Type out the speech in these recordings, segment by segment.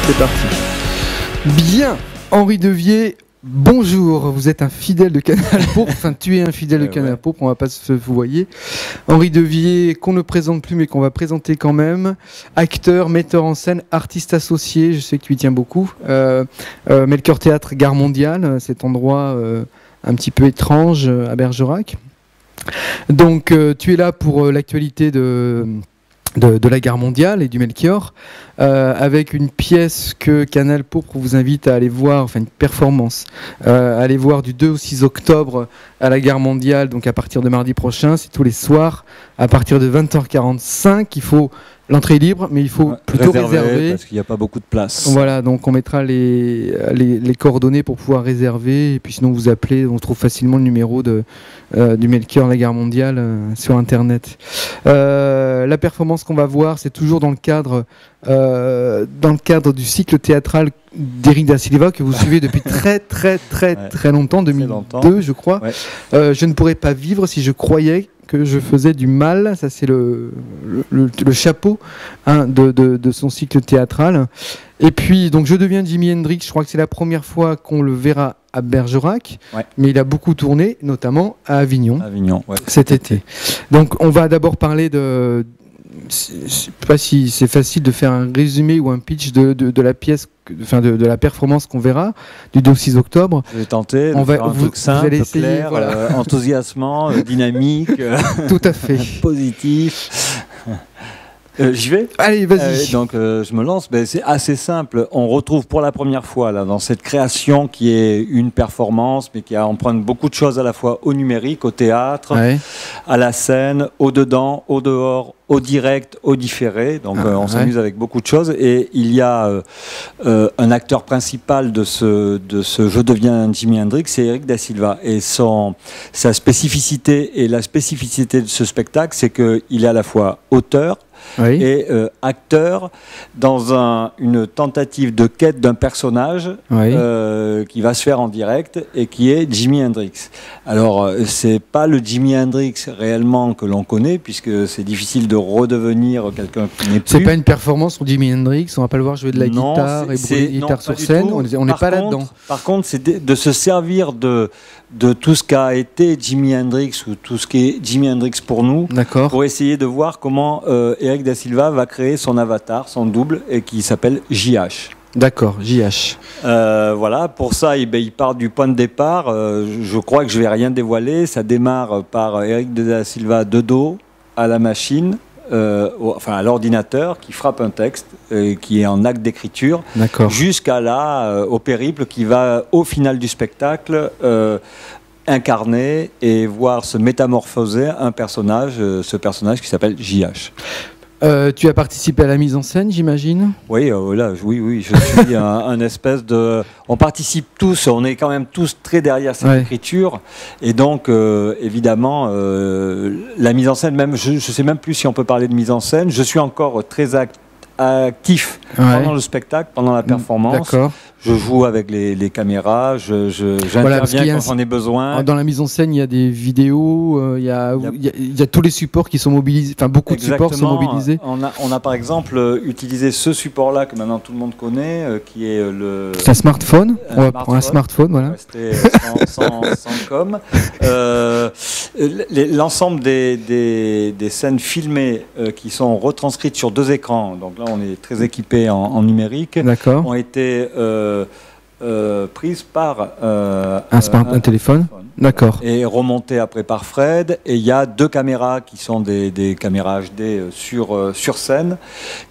C'est parti. Bien, Henri Devier, bonjour. Vous êtes un fidèle de Canal Pourpre. Enfin, tu es un fidèle de Canal Pourpre, on va pas se vous voyez. Henri Devier, qu'on ne présente plus, mais qu'on va présenter quand même. Acteur, metteur en scène, artiste associé. Je sais que tu y tiens beaucoup. Melchior Théâtre, Gare Mondiale, cet endroit un petit peu étrange à Bergerac. Donc, tu es là pour l'actualité de la Gare Mondiale et du Melchior, avec une pièce que Canal Pourpre vous invite à aller voir, enfin une performance, à aller voir du 2 au 6 octobre à la Gare Mondiale, donc à partir de mardi prochain, c'est tous les soirs, à partir de 20h45, l'entrée est libre, mais il faut plutôt réserver. Parce qu'il n'y a pas beaucoup de place. Voilà, donc on mettra les coordonnées pour pouvoir réserver, et puis sinon vous appelez, on trouve facilement le numéro du Melchior la Gare Mondiale sur Internet. La performance qu'on va voir, c'est toujours dans le cadre du cycle théâtral d'Éric Da Silva que vous suivez depuis très longtemps, 2002 je crois. Ouais. Je ne pourrais pas vivre si je croyais que je faisais du mal. Ça c'est le chapeau de son cycle théâtral. Et puis donc je deviens Jimi Hendrix. Je crois que c'est la première fois qu'on le verra à Bergerac, mais il a beaucoup tourné, notamment à Avignon, cet été. Donc on va d'abord parler de... Je ne sais pas si c'est facile de faire un résumé ou un pitch de la pièce, de la performance qu'on verra du 2 au 6 octobre. Je vais tenter de faire un truc simple, essayer, clair, voilà. Enthousiasmant, dynamique, tout à fait, positif. J'y vais. Allez, vas-y. Donc je me lance. C'est assez simple. On retrouve pour la première fois là, dans cette création qui est une performance, mais qui emprunte beaucoup de choses à la fois au numérique, au théâtre, à la scène, au dedans, au dehors, au direct, au différé. Donc on s'amuse avec beaucoup de choses. Et il y a un acteur principal de ce Je deviens Jimi Hendrix, c'est Éric Da Silva. Et sa spécificité et la spécificité de ce spectacle, c'est qu'il est à la fois auteur et acteur dans une tentative de quête d'un personnage qui va se faire en direct et qui est Jimi Hendrix. Alors c'est pas le Jimi Hendrix réellement que l'on connaît, puisque c'est difficile de redevenir quelqu'un qui n'est plus. C'est pas une performance sur Jimi Hendrix, on va pas le voir jouer de la guitare et brûler de guitare sur scène, on n'est pas là-dedans. Par contre, c'est de se servir de tout ce qu'a été Jimi Hendrix ou tout ce qui est Jimi Hendrix pour nous, pour essayer de voir comment Éric Da Silva va créer son avatar, son double, et qui s'appelle JH. D'accord, JH. Voilà, pour ça, il part du point de départ. Je crois que je ne vais rien dévoiler. Ça démarre par Éric Da Silva de dos à la machine, à l'ordinateur, qui frappe un texte qui est en acte d'écriture, jusqu'à là, au périple qui va, au final du spectacle, incarner et voir se métamorphoser un personnage, ce personnage qui s'appelle JH. Tu as participé à la mise en scène, j'imagine ? Oui, oui, je suis un espèce de... On participe tous, on est quand même tous très derrière cette écriture, et donc évidemment la mise en scène, même je ne sais même plus si on peut parler de mise en scène. Je suis encore très actif pendant le spectacle, pendant la performance. Je joue avec les caméras, j'interviens quand j'en ai besoin. Dans la mise en scène, il y a des vidéos, il y a tous les supports qui sont mobilisés, enfin beaucoup de supports sont mobilisés. On a par exemple utilisé ce support-là que maintenant tout le monde connaît, qui est le... C'est un smartphone, un smartphone, voilà. Rester sans com. L'ensemble des scènes filmées qui sont retranscrites sur 2 écrans, donc là on est très équipé en numérique, ont été... prise par un téléphone, d'accord, et remontée après par Fred. Et il y a 2 caméras qui sont des caméras HD sur scène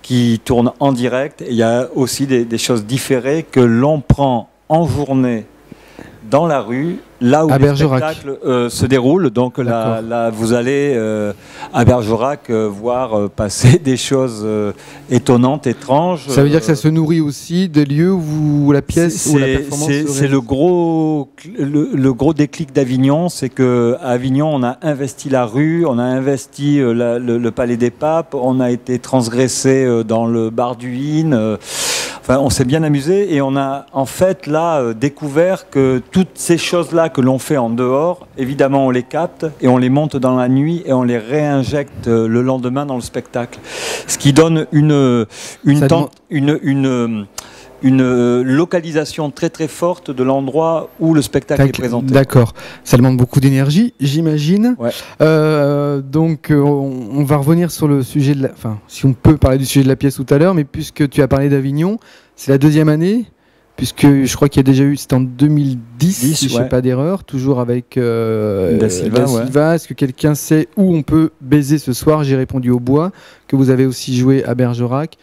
qui tournent en direct. Et il y a aussi des choses différées que l'on prend en journée dans la rue, là où le spectacle se déroule. Donc là, vous allez à Bergerac voir passer des choses étonnantes, étranges. Ça veut dire que ça se nourrit aussi des lieux où la pièce ou la performance c'est le gros déclic d'Avignon, c'est qu'à Avignon, on a investi la rue, on a investi le Palais des Papes, on a été transgressé dans le bar du Inn. Enfin, on s'est bien amusé et on a en fait là découvert que toutes ces choses-là que l'on fait en dehors, évidemment on les capte et on les monte dans la nuit et on les réinjecte le lendemain dans le spectacle. Ce qui donne une localisation très très forte de l'endroit où le spectacle est présenté. D'accord. Ça demande beaucoup d'énergie, j'imagine. Ouais. Donc on va revenir sur le sujet de enfin, si on peut parler du sujet de la pièce tout à l'heure, mais puisque tu as parlé d'Avignon, c'est la deuxième année, puisque je crois qu'il y a déjà eu, c'était en 2010, si je ne fais pas d'erreur, toujours avec Da Silva. Ouais. Est-ce que quelqu'un sait où on peut baiser ce soir? J'ai répondu au Bois, que vous avez aussi joué à Bergerac.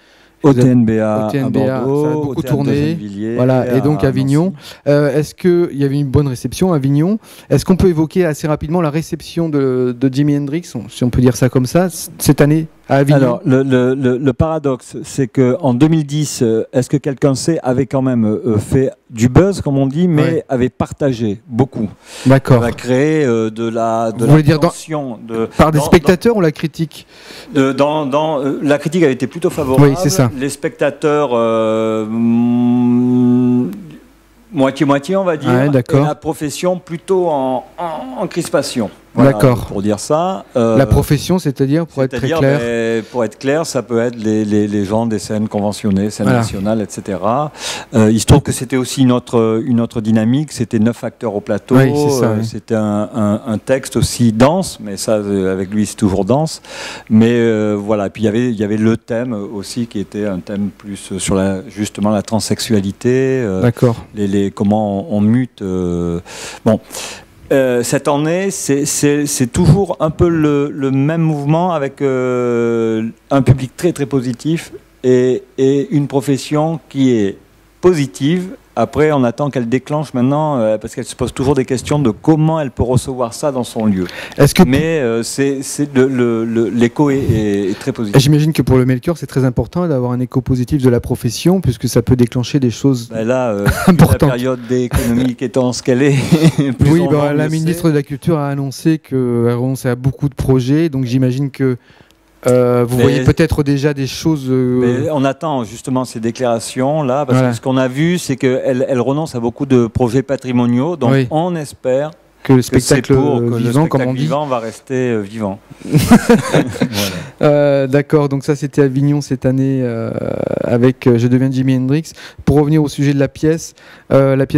Au TNBA, à Bordeaux, ça a beaucoup tourné, voilà, et donc Avignon. Est-ce qu'il y avait une bonne réception à Avignon? Est-ce qu'on peut évoquer assez rapidement la réception de Jimi Hendrix, si on peut dire ça comme ça, cette année à Avignon? Alors, le paradoxe, c'est qu'en 2010, est-ce que quelqu'un sait, avait quand même fait du buzz, comme on dit, mais avait partagé beaucoup. D'accord. On a créé de la tension. Par des spectateurs ou la critique? La critique avait été plutôt favorable. Oui, c'est ça. Les spectateurs, moitié-moitié, on va dire. Ouais, et la profession plutôt en crispation. Voilà, d'accord. Pour dire ça. La profession, c'est-à-dire, pour être très clair, pour être clair, ça peut être les gens des scènes conventionnées, scènes nationales, etc. Il se trouve que c'était aussi une autre dynamique. C'était 9 acteurs au plateau. Oui, c'est ça, oui. C'était un texte aussi dense, mais ça, avec lui, c'est toujours dense. Mais voilà. Puis il y avait le thème aussi qui était un thème plus sur justement la transsexualité. D'accord. Comment on mute. Bon. Cette année, c'est toujours un peu le même mouvement avec un public très très positif et une profession qui est positive. Après, on attend qu'elle déclenche maintenant parce qu'elle se pose toujours des questions de comment elle peut recevoir ça dans son lieu. Mais l'écho est très positif. J'imagine que pour le Melchior, c'est très important d'avoir un écho positif de la profession puisque ça peut déclencher des choses importantes. La période économique étant ce qu'elle est. Oui, la ministre de la Culture a annoncé qu'elle renonçait à beaucoup de projets, donc j'imagine que vous voyez peut-être déjà des choses... Mais on attend justement ces déclarations-là, parce que ce qu'on a vu, c'est qu'elle renonce à beaucoup de projets patrimoniaux, donc on espère que le spectacle vivant, comme on dit, va rester vivant. Voilà. D'accord, donc ça c'était Avignon cette année avec Je deviens Jimi Hendrix. Pour revenir au sujet de la pièce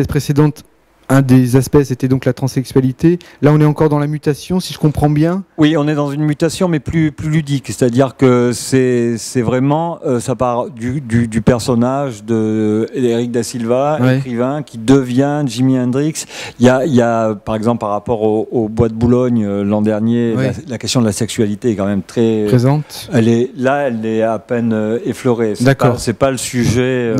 précédente, un des aspects, c'était donc la transsexualité. Là, on est encore dans la mutation, si je comprends bien. Oui, on est dans une mutation, mais plus ludique. C'est-à-dire que c'est vraiment, ça part du personnage d'Éric Da Silva, écrivain, qui devient Jimi Hendrix. Il y a, par exemple, par rapport au Bois de Boulogne l'an dernier, la question de la sexualité est quand même très présente. Elle est à peine effleurée. C'est pas le sujet.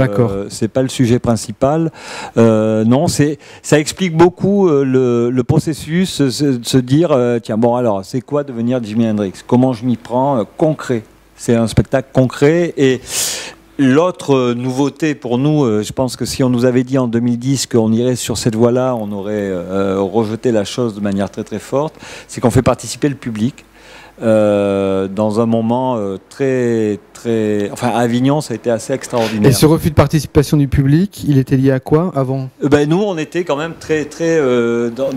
C'est pas le sujet principal. Non, ça explique beaucoup le processus, se dire tiens, bon, alors c'est quoi devenir Jimi Hendrix? Comment je m'y prends? Concret. C'est un spectacle concret. Et l'autre nouveauté pour nous, je pense que si on nous avait dit en 2010 qu'on irait sur cette voie-là, on aurait rejeté la chose de manière très très forte, c'est qu'on fait participer le public. Dans un moment très... Enfin, à Avignon, ça a été assez extraordinaire. Et ce refus de participation du public, il était lié à quoi avant? Nous, on était quand même très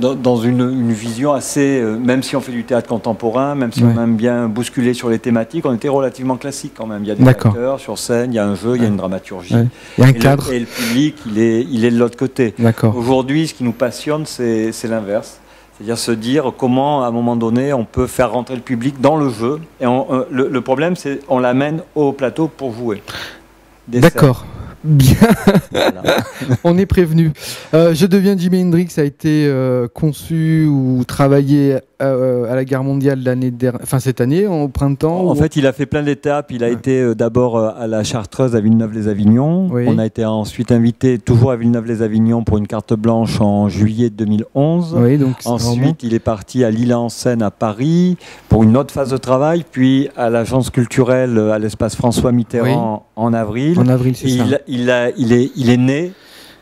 dans une vision assez... même si on fait du théâtre contemporain, même si on aime bien bousculer sur les thématiques, on était relativement classique quand même. Il y a des acteurs sur scène, il y a un jeu, il y a une dramaturgie. Il y a un cadre. Et le public, il est de l'autre côté. Aujourd'hui, ce qui nous passionne, c'est l'inverse. C'est-à-dire se dire comment, à un moment donné, on peut faire rentrer le public dans le jeu. Et le problème, c'est qu'on l'amène au plateau pour jouer. D'accord. Bien. Voilà. On est prévenu. Je deviens Jimi Hendrix a été conçu ou travaillé à la Guerre mondiale cette année, au printemps. En fait, il a fait plein d'étapes. Il a été d'abord à la Chartreuse à Villeneuve-les-Avignon. On a été ensuite invité toujours à Villeneuve-les-Avignon pour une carte blanche en juillet 2011. Ensuite, il est parti à L'Île-en-Seine à Paris pour une autre phase de travail, puis à l'agence culturelle à l'espace François Mitterrand en avril. En avril, c'est ça. Il est né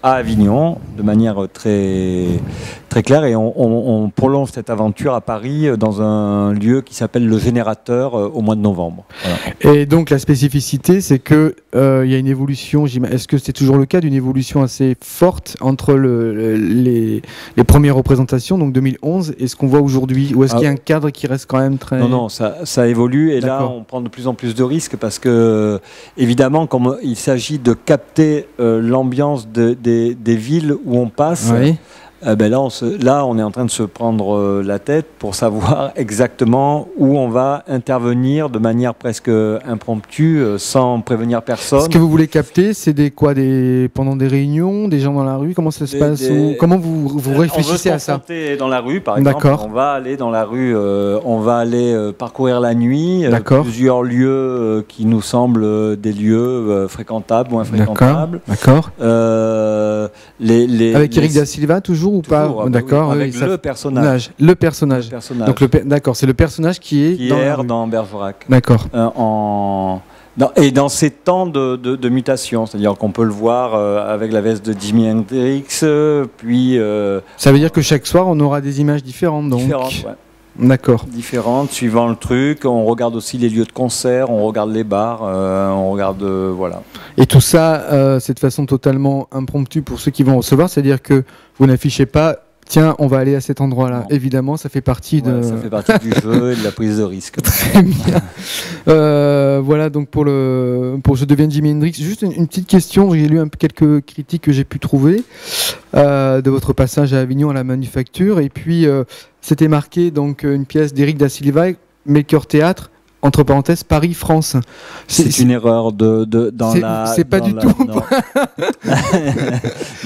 à Avignon, de manière très, très claire, et on prolonge cette aventure à Paris dans un lieu qui s'appelle le Générateur au mois de novembre. Voilà. Et donc la spécificité, c'est que y a une évolution, est-ce que c'est toujours le cas, d'une évolution assez forte entre les premières représentations, donc 2011, et ce qu'on voit aujourd'hui, ou est-ce qu'il y a un cadre qui reste quand même très... Non, ça évolue, et là on prend de plus en plus de risques, parce que évidemment, comme il s'agit de capter l'ambiance des villes où on passe, oui. Là, on est en train de se prendre la tête pour savoir exactement où on va intervenir de manière presque impromptue, sans prévenir personne. Ce que vous voulez capter, c'est pendant des réunions, des gens dans la rue, comment ça se passe comment vous réfléchissez à ça? On veut se dans la rue, par exemple. On va aller dans la rue, on va aller parcourir la nuit, plusieurs lieux qui nous semblent des lieux fréquentables, moins fréquentables. D'accord. Avec Eric Da Silva, toujours ou pas? D'accord. Avec le personnage. Le personnage. Donc d'accord, c'est le personnage qui erre dans Bergerac. D'accord. Et dans ces temps de mutation, c'est-à-dire qu'on peut le voir avec la veste de Jimi Hendrix, puis... Ça veut dire que chaque soir, on aura des images différentes, donc. Différentes, ouais. D'accord. Différentes, suivant le truc. On regarde aussi les lieux de concert, on regarde les bars, on regarde... voilà. Et tout ça, c'est de façon totalement impromptue pour ceux qui vont recevoir, c'est-dire que vous n'affichez pas... Tiens, on va aller à cet endroit-là. Évidemment, ça fait partie ça fait partie du jeu et de la prise de risque. Très bien. Voilà, donc pour Je deviens Jimi Hendrix, juste une petite question. J'ai lu quelques critiques que j'ai pu trouver de votre passage à Avignon à la Manufacture. Et puis, c'était marqué donc une pièce d'Éric Da Silva, Melchior Théâtre, entre parenthèses, Paris-France. C'est une erreur c'est pas du tout.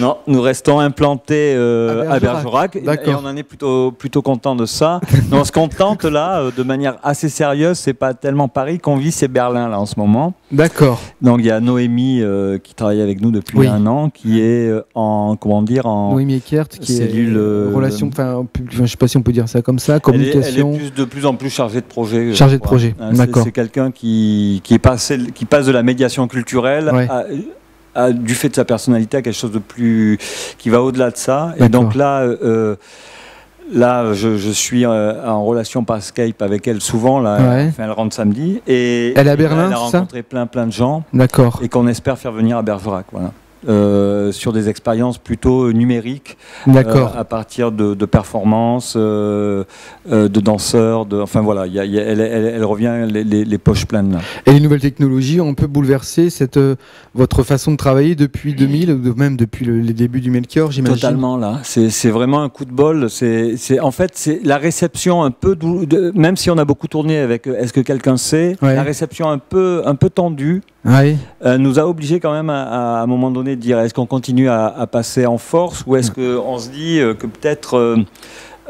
Non, nous restons implantés à Bergerac, et on en est plutôt content de ça. Non, ce qu'on tente là, de manière assez sérieuse, c'est pas tellement Paris qu'on vit, c'est Berlin là en ce moment. D'accord. Donc il y a Noémie qui travaille avec nous depuis un an, qui est en Noémie Eckert, qui cellule relation, je sais pas si on peut dire ça comme ça, communication. Elle est de plus en plus chargée de projet. Chargée de projet. C'est quelqu'un qui passe de la médiation culturelle du fait de sa personnalité à quelque chose de plus qui va au-delà de ça. Et donc là, je suis en relation par Skype avec elle souvent. Là, elle rentre samedi. Et elle est à Berlin, elle a rencontré plein de gens. D'accord. Et qu'on espère faire venir à Bergerac. Voilà. Sur des expériences plutôt numériques, à partir de performances, de danseurs, enfin voilà, elle revient les poches pleines là. Et les nouvelles technologies ont un peu bouleversé votre façon de travailler depuis 2000, ou même depuis les débuts du Melchior, j'imagine. Totalement là, c'est vraiment un coup de bol. En fait, c'est la réception un peu, même si on a beaucoup tourné avec Est-ce que quelqu'un sait, la réception un peu tendue. Nous a obligés quand même à un moment donné de dire est-ce qu'on continue à passer en force ou est-ce qu'on se dit que peut-être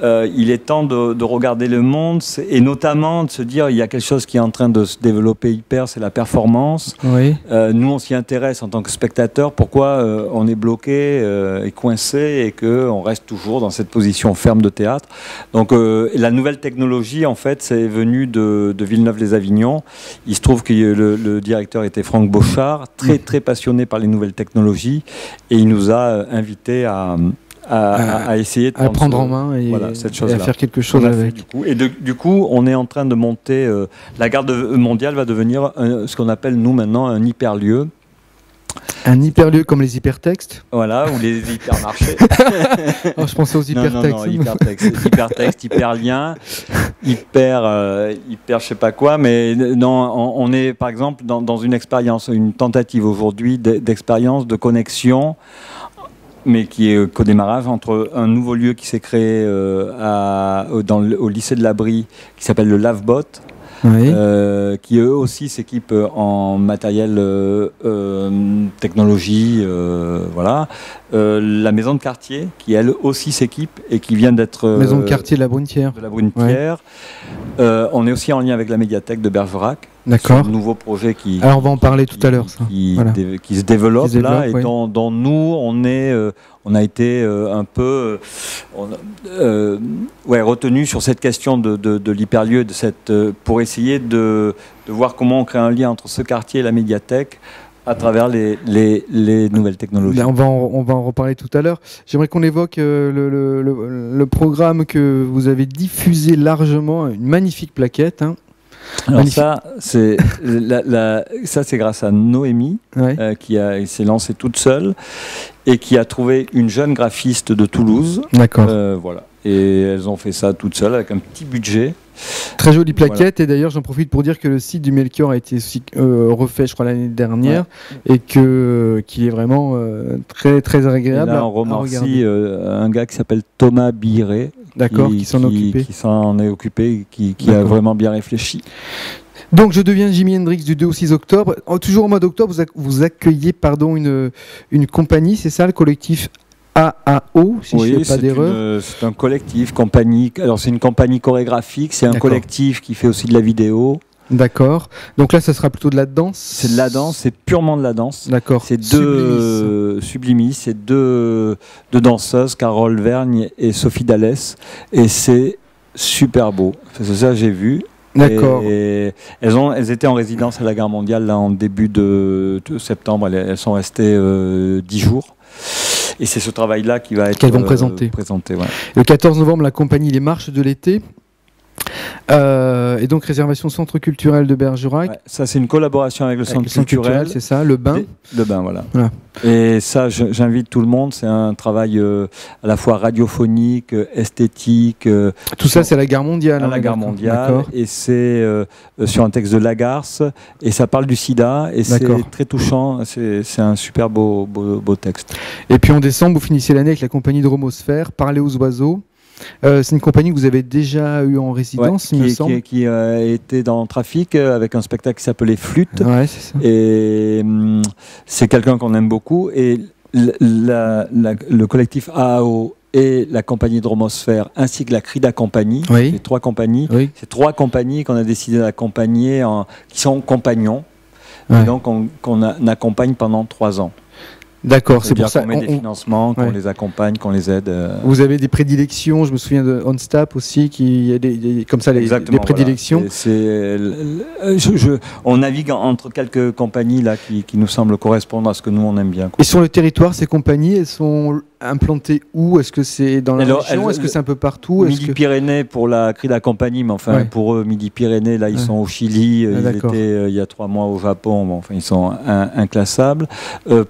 il est temps de regarder le monde et notamment de se dire il y a quelque chose qui est en train de se développer hyper, c'est la performance. Nous on s'y intéresse en tant que spectateur, pourquoi on est bloqué et coincé et qu'on reste toujours dans cette position ferme de théâtre. Donc la nouvelle technologie en fait c'est venu de Villeneuve-les-Avignon. Il se trouve que le directeur était Franck Beauchard, très passionné par les nouvelles technologies et il nous a invités à essayer de prendre en main et à faire quelque chose avec. Du coup, on est en train de monter. La garde mondiale va devenir ce qu'on appelle nous maintenant un hyperlieu. Un hyperlieu comme les hypertextes. Voilà, ou les hypermarchés. Oh, je pensais aux hypertextes. Non, hypertexte, hyperlien, hyper, je sais pas quoi. Mais non, on est par exemple dans une expérience, une tentative aujourd'hui d'expérience de connexion, mais qui est qu'au démarrage, entre un nouveau lieu qui s'est créé au lycée de l'Abri, qui s'appelle le Lavebot, qui eux aussi s'équipent en matériel technologie, voilà. La maison de quartier, qui elle aussi s'équipe et qui vient d'être... maison de quartier de la Brunetière. On est aussi en lien avec la médiathèque de Bergerac. D'accord. Un nouveau projet qui... Alors on va en parler tout à l'ure, ça. Qui se développe là, et dont nous, on a été un peu retenu sur cette question de l'hyperlieu, pour essayer de voir comment on crée un lien entre ce quartier et la médiathèque, à travers les nouvelles technologies. On va en reparler tout à l'heure. J'aimerais qu'on évoque le programme que vous avez diffusé largement, une magnifique plaquette. Hein. Alors ça, c'est grâce à Noémie, qui s'est lancée toute seule et qui a trouvé une jeune graphiste de Toulouse. D'accord. Voilà. Et elles ont fait ça toutes seules avec un petit budget. Très jolie plaquette, et d'ailleurs j'en profite pour dire que le site du Melchior a été aussi refait, je crois, l'année dernière, et qu'il est vraiment très très agréable. Et là, on remercie un gars qui s'appelle Thomas Biré, qui s'en est occupé, qui a vraiment bien réfléchi. Donc je deviens Jimi Hendrix du 2 au 6 octobre. Toujours au mois d'octobre, vous accueillez une compagnie, c'est ça, le collectif AAO, si je ne fais pas d'erreur. C'est un collectif, compagnie. Alors c'est une compagnie chorégraphique, c'est un collectif qui fait aussi de la vidéo. D'accord. Donc là, ça sera plutôt de la danse. C'est de la danse, c'est purement de la danse. D'accord. C'est Sublimis, c'est deux danseuses, Carole Vergne et Sophie Dallès, et c'est super beau. C'est ça, j'ai vu. D'accord. Et elles étaient en résidence à la Gare Mondiale là en début de septembre. Elles sont restées 10 jours. Et c'est ce travail-là qui va être qu'elles vont présenter. Ouais. Le 14 novembre, la compagnie Les Marches de l'été. Et donc réservation Centre culturel de Bergerac. Ouais, ça c'est une collaboration avec le Centre culturel. C'est ça, le bain. Le bain, voilà. Et ça, j'invite tout le monde. C'est un travail à la fois radiophonique, esthétique. Tout ça, c'est à la Gare Mondiale. À la Gare Mondiale. Et c'est sur un texte de Lagarce. Et ça parle du sida. Et c'est très touchant. C'est un super beau texte. Et puis en décembre, vous finissez l'année avec la compagnie Dromosphère, Parler aux oiseaux. C'est une compagnie que vous avez déjà eu en résidence, il me semble. Qui a été dans le trafic avec un spectacle qui s'appelait Flûte. Ouais, c'est ça. Et c'est quelqu'un qu'on aime beaucoup. Et le collectif AAO et la compagnie Dromosphère, ainsi que la Crida Compagnie, les trois compagnies, c'est trois compagnies qu'on a décidé d'accompagner, qui sont compagnons, et donc qu'on accompagne pendant 3 ans. D'accord, c'est pour ça qu'on met des financements, qu'on les accompagne, qu'on les aide. Vous avez des prédilections, je me souviens de OnStap aussi, qui a comme ça des prédilections. Voilà. On navigue entre quelques compagnies là qui nous semblent correspondre à ce que nous on aime bien. Et sur le territoire, ces compagnies, elles sont implantées où? Est-ce que c'est dans la région? Est-ce que c'est un peu partout? Midi-Pyrénées pour la Crida Compagnie, mais enfin pour eux, Midi-Pyrénées, là ils sont au Chili, ils étaient il y a 3 mois au Japon, bon, enfin ils sont inclassables.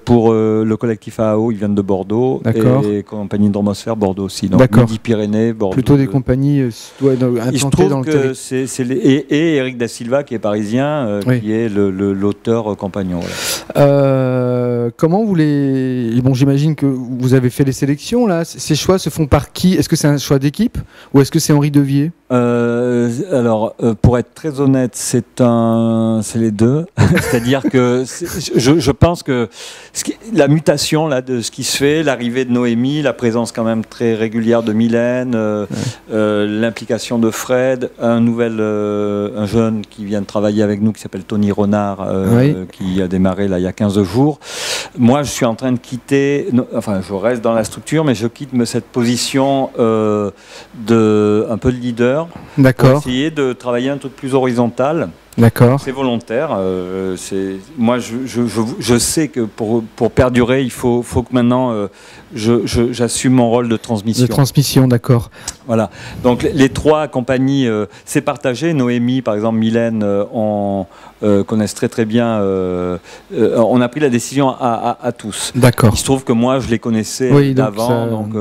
Pour le collectif AAO, ils viennent de Bordeaux, et compagnie Dromosphère, Bordeaux aussi. Donc Midi-Pyrénées, Bordeaux. Plutôt des compagnies implantées dans le territoire. Et Eric Da Silva, qui est parisien, qui est l'auteur compagnon. Voilà. Comment vous les... Bon, j'imagine que vous avez fait les sélections, là. Ces choix se font par qui? Est-ce que c'est un choix d'équipe ou est-ce que c'est Henri Devier? Alors, pour être très honnête, c'est les deux. C'est-à-dire que je pense que la mutation là, de ce qui se fait, l'arrivée de Noémie, la présence quand même très régulière de Mylène, l'implication de Fred, un jeune qui vient de travailler avec nous qui s'appelle Tony Renard, qui a démarré là, il y a 15 jours. Moi, je suis en train de quitter, enfin, je reste dans la structure, mais je quitte cette position un peu de leader. Pour essayer de travailler un truc plus horizontal. D'accord. C'est volontaire. Moi, je sais que pour perdurer, il faut que maintenant j'assume mon rôle de transmission. De transmission, d'accord. Voilà. Donc les 3 compagnies, c'est partagé. Noémie, par exemple, Mylène, connaissent très très bien. On a pris la décision à tous. D'accord. Il se trouve que moi, je les connaissais d'avant, donc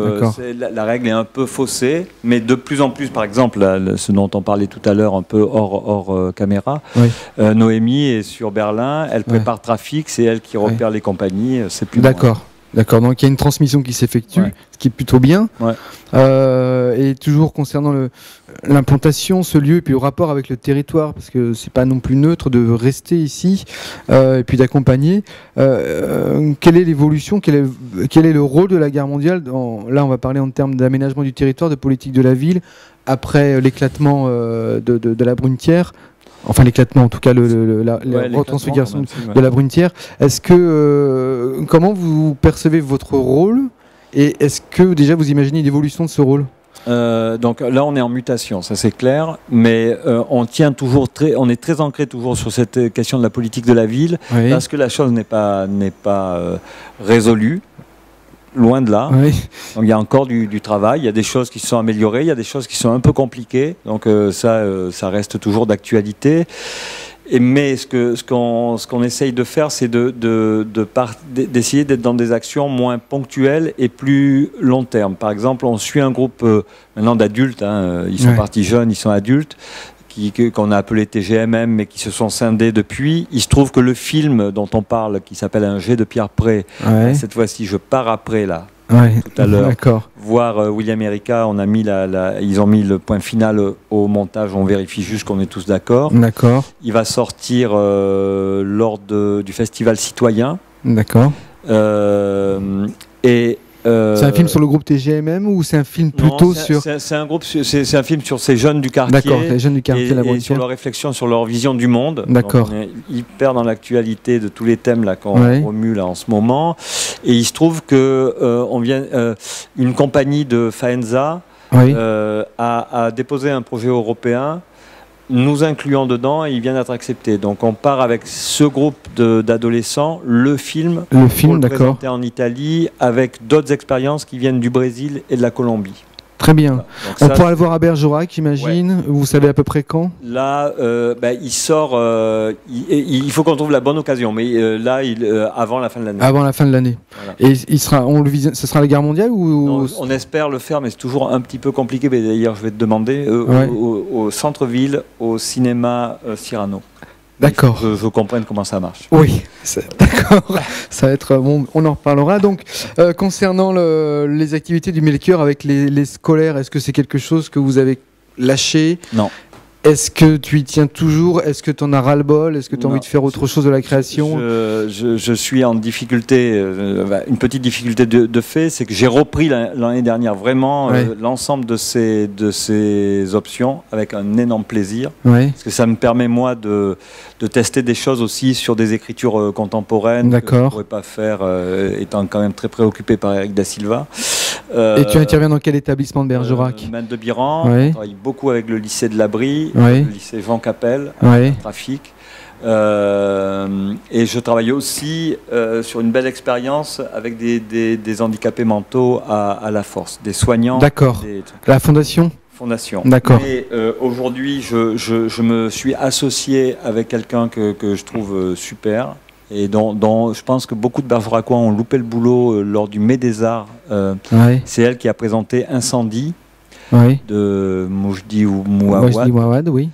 la règle est un peu faussée, mais de plus en plus, par exemple, ce dont on parlait tout à l'heure, un peu hors caméra, Noémie est sur Berlin, elle prépare Trafic, c'est elle qui repère les compagnies, c'est plus D'accord. D'accord, donc il y a une transmission qui s'effectue, ce qui est plutôt bien. Et toujours concernant l'implantation, ce lieu, et puis au rapport avec le territoire, parce que c'est pas non plus neutre de rester ici, et puis d'accompagner. Quelle est l'évolution, quel est le rôle de la Gare Mondiale là, on va parler en termes d'aménagement du territoire, de politique de la ville, après l'éclatement de la Brunetière. Enfin, l'éclatement, en tout cas, la retransfiguration de la Brunetière. Est-ce que comment vous percevez votre rôle, et est-ce que déjà vous imaginez l'évolution de ce rôle? Donc là, on est en mutation, ça c'est clair, mais on est très ancré toujours sur cette question de la politique de la ville, oui. Parce que la chose n'est pas résolue, loin de là. Oui. Donc il y a encore du travail, il y a des choses qui se sont améliorées, il y a des choses qui sont un peu compliquées, donc ça reste toujours d'actualité. Mais ce qu'on essaye de faire, c'est d'essayer d'être dans des actions moins ponctuelles et plus long terme. Par exemple, on suit un groupe maintenant d'adultes, hein, ils sont partis jeunes, ils sont adultes, qu'on a appelé TGMM, mais qui se sont scindés depuis. Il se trouve que le film dont on parle, qui s'appelle Un jet de pierre près, cette fois-ci, je pars après là. Tout à l'heure, voir William Erika, on a mis ils ont mis le point final au montage, on vérifie juste qu'on est tous d'accord. D'accord. Il va sortir lors du festival citoyen. D'accord. C'est un film sur le groupe TGMM ou c'est un film plutôt sur... C'est un film sur ces jeunes du quartier. D'accord, les jeunes du quartier, et sur leur réflexion, sur leur vision du monde. D'accord. On est hyper dans l'actualité de tous les thèmes là qu'on remue là en ce moment. Et il se trouve que une compagnie de Faenza a déposé un projet européen, nous incluant dedans, et il vient d'être accepté. Donc on part avec ce groupe d'adolescents, le film pour le présenter en Italie, avec d'autres expériences qui viennent du Brésil et de la Colombie. Très bien. On pourra le voir à Bergerac, j'imagine. Ouais. Vous savez à peu près quand? Là, il sort. Il faut qu'on trouve la bonne occasion, mais avant la fin de l'année. Avant la fin de l'année. Voilà. Et ce sera la guerre mondiale ou non, on espère le faire, mais c'est toujours un petit peu compliqué. D'ailleurs, je vais te demander au centre-ville, au cinéma Cyrano. D'accord. Je comprenne comment ça marche. Oui, d'accord. Ça va être bon. On en reparlera. Donc, concernant les activités du Melchior avec les scolaires, est-ce que c'est quelque chose que vous avez lâché? Non. Est-ce que tu y tiens toujours? Est-ce que tu en as ras-le-bol? Est-ce que tu as envie de faire autre chose de la création? Je suis en difficulté, une petite difficulté de fait, c'est que j'ai repris l'année dernière vraiment l'ensemble de ces options avec un énorme plaisir. Parce que ça me permet, moi, de tester des choses aussi sur des écritures contemporaines que je ne pourrais pas faire, étant quand même très préoccupé par Eric Da Silva. Et tu interviens dans quel établissement de Bergerac? Mende de Biran. On travaille beaucoup avec le lycée de l'Abri, le lycée Jean Capel, trafic. Et je travaille aussi sur une belle expérience avec des handicapés mentaux à la Force, des soignants. D'accord. La fondation? D'accord. Et aujourd'hui, je me suis associé avec quelqu'un que je trouve super. Et dont je pense que beaucoup de Bergeracois ont loupé le boulot lors du Mai des Arts. C'est elle qui a présenté Incendie de Moujdi Mouawad. Oui.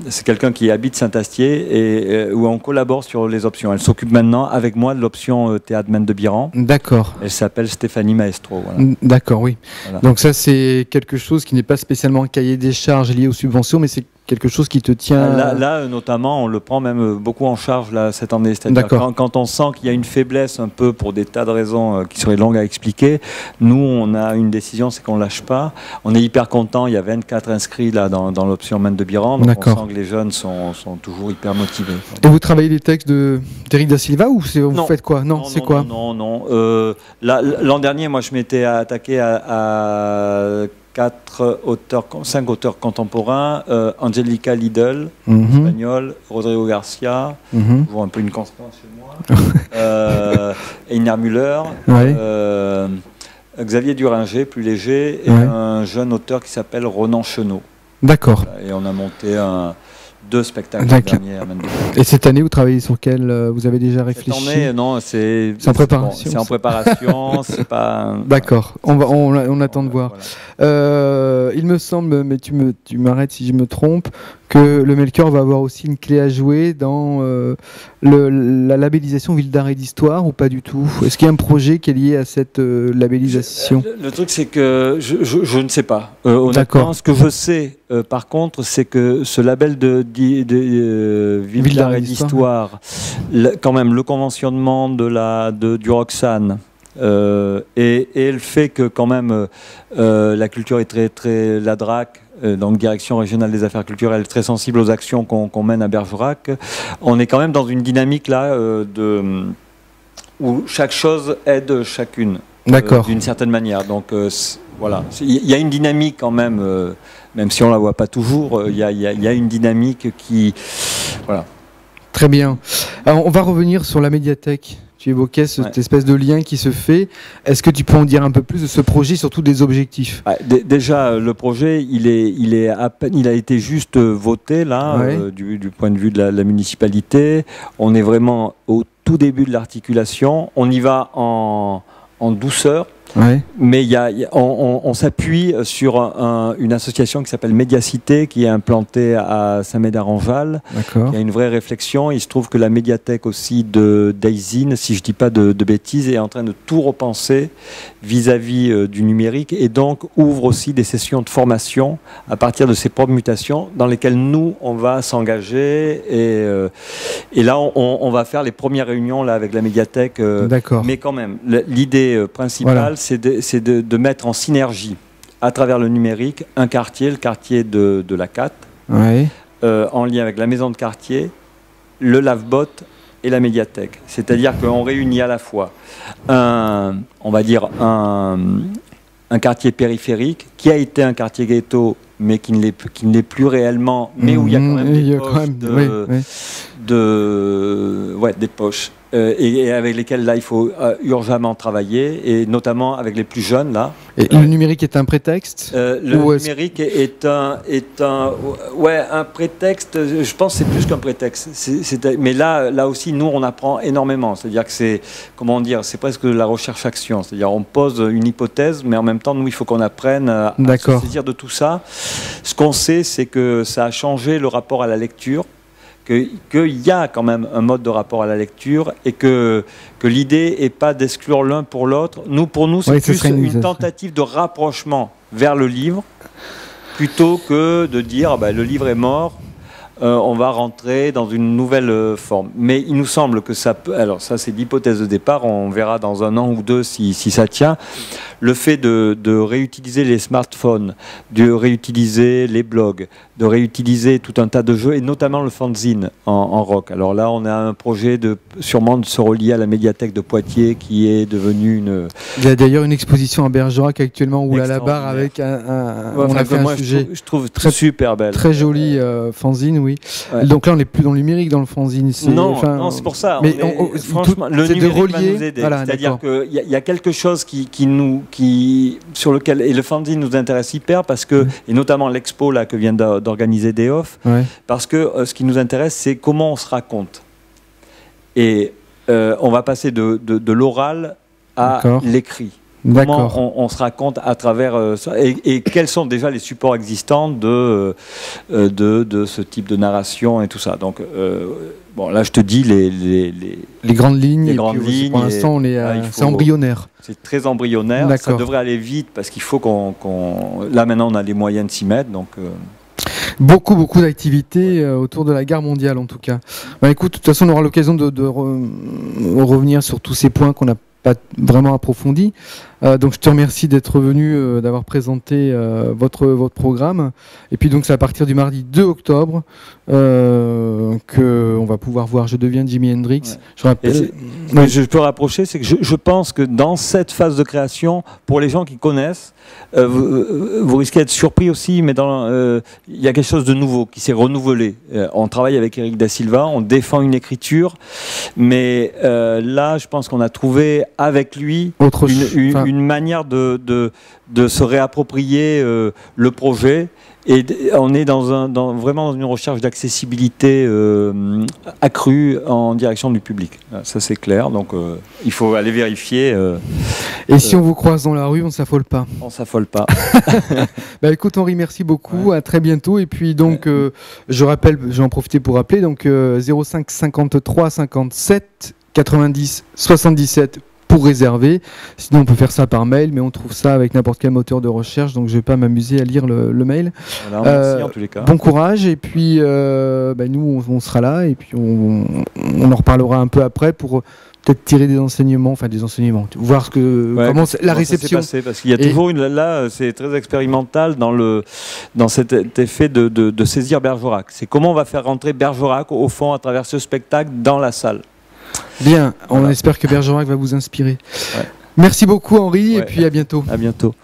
C'est quelqu'un qui habite Saint-Astier et où on collabore sur les options. Elle s'occupe maintenant avec moi de l'option Théâtre Mende de Biran. D'accord. Elle s'appelle Stéphanie Maestro. Voilà. D'accord, oui. Voilà. Donc ça, c'est quelque chose qui n'est pas spécialement un cahier des charges lié aux subventions, mais c'est quelque chose qui te tient... Là, notamment, on le prend même beaucoup en charge là, cette année. C'est-à-dire quand on sent qu'il y a une faiblesse un peu pour des tas de raisons qui seraient longues à expliquer, nous, on a une décision, c'est qu'on ne lâche pas. On est hyper content. Il y a 24 inscrits là, dans l'option Mende de Biran. Donc on sent que les jeunes sont toujours hyper motivés. Et vous travaillez les textes d'Eric Da Silva ou vous faites quoi? Non, c'est quoi? Non. L'an dernier, moi, je m'étais attaqué à 5 auteurs contemporains, Angelica Lidl, espagnol, Rodrigo Garcia, je vois un peu une constance chez moi, Einar Müller, Xavier Duringer, plus léger, et un jeune auteur qui s'appelle Ronan Chenot. D'accord. Et on a monté 2 spectacles derniers. Et cette année, vous travaillez sur quel? Vous avez déjà réfléchi? Cette année, non, c'est en préparation. C'est en préparation, c'est pas. D'accord. On attend de voir. Voilà. Il me semble, mais tu m'arrêtes si je me trompe, que le Melchior va avoir aussi une clé à jouer dans la labellisation Ville d'art et d'histoire ou pas du tout? Est-ce qu'il y a un projet qui est lié à cette labellisation? Le truc, c'est que je ne sais pas. Honnêtement, ce que je sais, par contre, c'est que ce label de Ville d'art et d'histoire, quand même, le conventionnement du Roxane, et le fait que quand même la culture est très la DRAC, donc Direction régionale des affaires culturelles, très sensible aux actions qu'on mène à Bergerac, on est quand même dans une dynamique là où chaque chose aide chacune. d'une certaine manière. Donc voilà, il y a une dynamique quand même, même si on la voit pas toujours, il y a une dynamique qui... Voilà. Très bien. Alors, on va revenir sur la médiathèque. Tu évoquais cette espèce de lien qui se fait. Est-ce que tu peux en dire un peu plus de ce projet, surtout des objectifs? Déjà, le projet, il a été juste voté là, du point de vue de la municipalité. On est vraiment au tout début de l'articulation. On y va en douceur. Mais on s'appuie sur une association qui s'appelle Médiacité, qui est implantée à Saint-Médard-en-Val. Il y a une vraie réflexion. Il se trouve que la médiathèque aussi de Daisine, si je ne dis pas de bêtises, est en train de tout repenser vis-à-vis du numérique, et donc ouvre aussi des sessions de formation à partir de ses propres mutations dans lesquelles nous, on va s'engager. Et là, on va faire les premières réunions là, avec la médiathèque. Mais quand même, l'idée principale, c'est de mettre en synergie, à travers le numérique, le quartier de la CAT, en lien avec la maison de quartier, le Lavebot et la médiathèque. C'est-à-dire qu'on réunit à la fois on va dire un quartier périphérique qui a été un quartier ghetto, mais qui ne l'est plus réellement, mais où il y a quand même des poches. Et avec lesquels là il faut urgemment travailler, et notamment avec les plus jeunes là. Et le numérique est un prétexte? Le numérique est un prétexte. Je pense que c'est plus qu'un prétexte. Mais là aussi nous on apprend énormément. C'est-à-dire que c'est, comment dire, c'est presque de la recherche-action. C'est-à-dire on pose une hypothèse, mais en même temps nous il faut qu'on apprenne à se saisir de tout ça. Ce qu'on sait, c'est que ça a changé le rapport à la lecture. Qu'il y a quand même un mode de rapport à la lecture, et que l'idée n'est pas d'exclure l'un pour l'autre. Pour nous, c'est plus une tentative de rapprochement vers le livre, plutôt que de dire le livre est mort, on va rentrer dans une nouvelle forme. Mais il nous semble que ça peut... Alors ça, c'est l'hypothèse de départ, on verra dans un an ou deux si ça tient. Le fait de réutiliser les smartphones, de réutiliser les blogs, de réutiliser tout un tas de jeux, et notamment le fanzine en rock. Alors là, on a un projet sûrement de se relier à la médiathèque de Poitiers, qui est devenue une... Il y a d'ailleurs une exposition à Bergerac actuellement, où là, la barre avec on a fait un sujet... Je trouve super belle. Très joli fanzine, oui. Donc là, on n'est plus dans le numérique, dans le fanzine. Non, c'est pour ça. Mais franchement, le numérique va nous aider. Voilà, c'est-à-dire qu'il y a quelque chose sur lequel, et le fanzine nous intéresse hyper, parce que, et notamment l'expo là que vient d'organiser Deoff, parce que ce qui nous intéresse, c'est comment on se raconte. Et on va passer de l'oral à l'écrit. Comment on se raconte à travers ça, et quels sont déjà les supports existants de ce type de narration et tout ça. Donc bon, là je te dis les grandes lignes. Les grandes lignes. Pour l'instant, c'est embryonnaire. C'est très embryonnaire. Ça devrait aller vite, parce qu'il faut là maintenant on a les moyens de s'y mettre. Donc beaucoup d'activités autour de la gare mondiale, en tout cas. Écoute, de toute façon, on aura l'occasion de revenir sur tous ces points qu'on n'a pas vraiment approfondi. Donc je te remercie d'être venu, d'avoir présenté votre programme. Et puis donc c'est à partir du mardi 2 octobre qu'on va pouvoir voir Je deviens Jimi Hendrix. Je rappelle. Je peux rapprocher, c'est que je pense que dans cette phase de création, pour les gens qui connaissent, vous risquez d'être surpris aussi, mais il y a quelque chose de nouveau qui s'est renouvelé. On travaille avec Eric Da Silva, on défend une écriture, mais là je pense qu'on a trouvé avec lui une manière de se réapproprier le projet, et on est vraiment dans une recherche d'accessibilité accrue en direction du public. Ça c'est clair, donc il faut aller vérifier. Et si on vous croise dans la rue, on ne s'affole pas. On ne s'affole pas. Écoute Henri, merci beaucoup, à très bientôt. Et puis donc je rappelle, je vais en profiter pour rappeler, donc 05 53 57 90 77 pour réserver. Sinon on peut faire ça par mail, mais on trouve ça avec n'importe quel moteur de recherche, donc je ne vais pas m'amuser à lire le mail. Voilà, merci en tous les cas. Bon courage, et puis nous on sera là, et puis on en reparlera un peu après pour peut-être tirer des enseignements, voir comment la réception. Passé, parce qu'il y a toujours là, c'est très expérimental dans cet effet de saisir Bergerac. C'est comment on va faire rentrer Bergerac au fond à travers ce spectacle dans la salle. Bien, on espère que Bergerac va vous inspirer. Merci beaucoup Henri, et puis à bientôt. À bientôt.